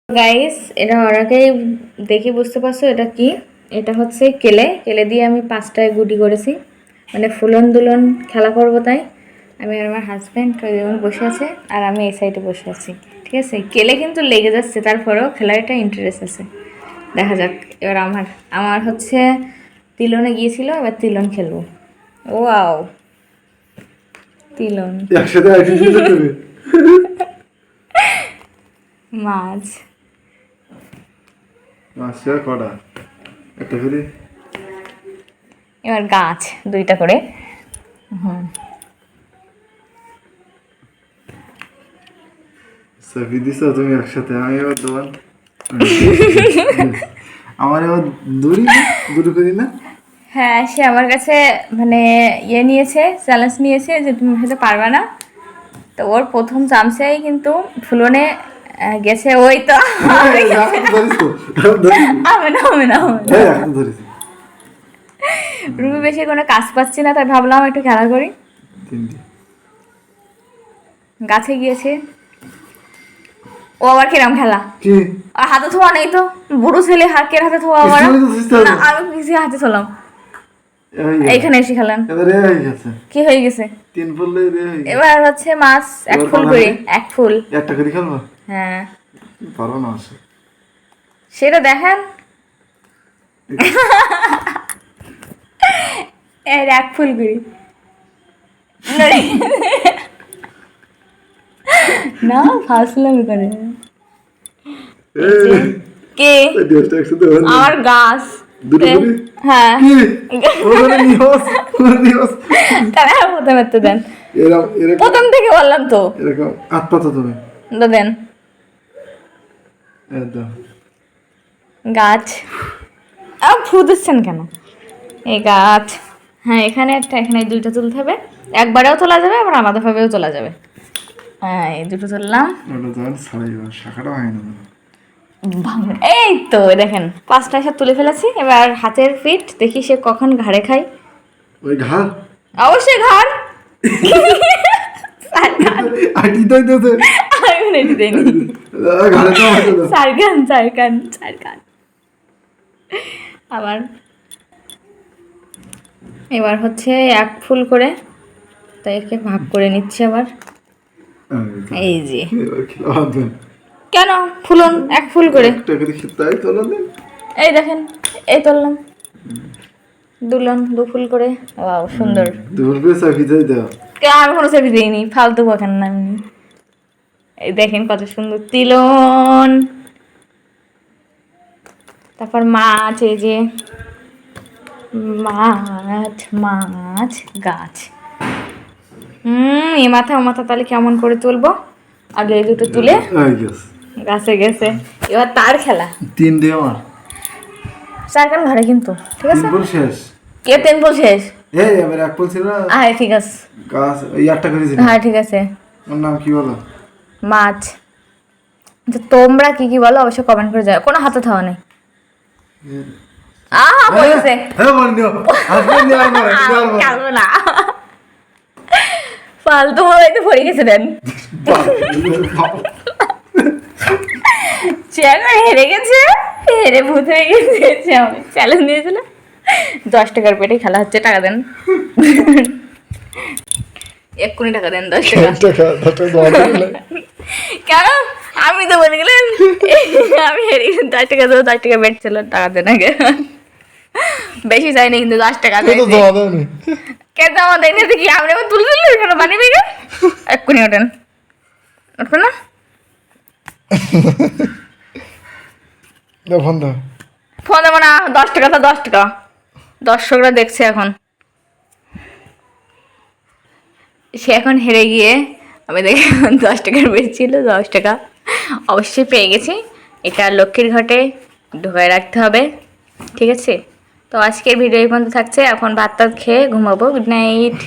Guys, এটা ওরাকেই দেখি বুঝতে পারছো এটা কি। এটা হচ্ছে কেলে কেলে দিয়ে আমি 5টায় গুটি করেছি, মানে ফুলন দুলন খেলা করব। তাই আমি আর আমার হাজব্যান্ড বসে আছে আর আমি এই সাইডে বসে আছি। ঠিক আছে, কেলে কিন্তু লেগে যাচ্ছে, তারপরেও খেলার একটা ইন্টারেস্ট আছে। দেখা যাক। এবার আমার আমার হচ্ছে তিলনে গিয়েছিল, এবার তিলন খেলবো। ওয়াও, তিলন মাছ এবার গাছ 2টা করে। তুমি একসাথে, আমি এবার দোয়ান আমার এবার দূরি দূর করি না। হ্যাঁ, সে আমার কাছে মানে নিয়েছে, চ্যালেঞ্জ নিয়েছে যে তুমি খেতে পারবে না। তো ওর প্রথম চামচেই কিন্তু ফুলনে গেছে। ওই তো রুমি বেশি কোনো কাজ পাচ্ছি না, তাই ভাবলাম একটু খেলা করি। গাছে গিয়েছে ও, আবার কিরম খেলা, আর হাতে ধোয়া নেই তো, বুড়ো ছেলে হাতের হাতে ধোয়া। আবার আমি কিছু হাতে ধোলাম, এইখানে এসে খেলেন। কি হয়ে গেছে? এবার হচ্ছে মাছ 1 ফুল করে, 1 ফুল একটা করে খেলবো। হ্যাঁ, পারো না সেটা দেখেন। এর 1 ফুল করে না, ফাসলামি করে। কে? আমার গাছ। হ্যাঁ, দেন প্রথম থেকে বললাম তো, এরকম হাত পাতো তুমি দেন। গাছ ফু দিচ্ছেন কেন? এই গাছ। হ্যাঁ, এখানে একটা, এখানে 2টা তুলতে হবে। একবারেও তোলা যাবে, আবার আলাদাভাবেও তোলা যাবে। হ্যাঁ, এই 2টো তুললাম। এই তো দেখেন 5টা এসে তুলে ফেলেছি। এবার হাতের ফিট দেখি সে কখন ঘাড়ে খায়। ওই ঘাড়, অবশ্যই ঘাড়। আবার এবার হচ্ছে 1 ফুল করে, তাই একে ভাগ করে নিচ্ছি আবার। এই যে কেন ফুলন 1 ফুল করে, এই দেখেন, এই তুললাম। দুলন 2 ফুল করে। ওয়াও, সুন্দর। আমি কোনো ছবি দিইনি, ফালতু বকেন না। আমি এই দেখেন কত সুন্দর তিলন। তারপর মাছ, এই যে মাছ মাছ গাছ। এই মাথা ও মাথা তাহলে কেমন করে তুলবো? আগে এই 2টো তুলে গাছে গেছে। এবার তার খেলা। 3 দিয়ে আমার 4 কান ঘরে কিন্তু, ঠিক আছে। 3 ফুল শেষ। কে 3 ফুল শেষ? এই এবার 1 ফুল ছিল না। হ্যাঁ, ঠিক আছে। গাছ এই 8টা করেছিল। হ্যাঁ, ঠিক আছে। ওর নাম কি বলো? মাছ। তো তোমরা কি কি বলো অবশ্যই কমেন্ট করে যাও। কোনো হাতে থাওয়া নেই। বলেছে হ্যাঁ, বলিও হাজবেন্ড নিয়ে কালবো না, ফালতু বলাইতে পড়ে গেছে। দেন হেরে গেছে, হেরে ভূত হয়ে গেছে। আমি চ্যালেঞ্জ দিয়েছিলাম 10 টাকার পেটে খেলা হচ্ছে। টাকা দেন, এক্ষুনি টাকা দেন। 10 টাকা কেন? আমি তো বলে গেলেন আমি হেরে গেছি। 10 টাকা দেবো, 10 টাকা বেট ছিল। টাকা দেন আগে। বেশি চাইনি কিন্তু 10 টাকা কেন জমা দেয়নি? কি আমি এবার তুলে তুললি কেন বানিয়ে দিই? এক্ষুনি ওঠেন, উঠবে না? ফোন দেবো না। 10 টাকা তো 10 টাকা। দর্শকরা দেখছে এখন। সে এখন হেরে গিয়ে আমি দেখি 10 টাকার বেশি ছিল। 10 টাকা অবশ্যই পেয়ে গেছি। এটা লক্ষ্মীর ঘটে ঢোকায় রাখতে হবে, ঠিক আছে। তো আজকের ভিডিও এই পর্যন্ত থাকছে। এখন ভাত টাত খেয়ে ঘুমাবো। Good night.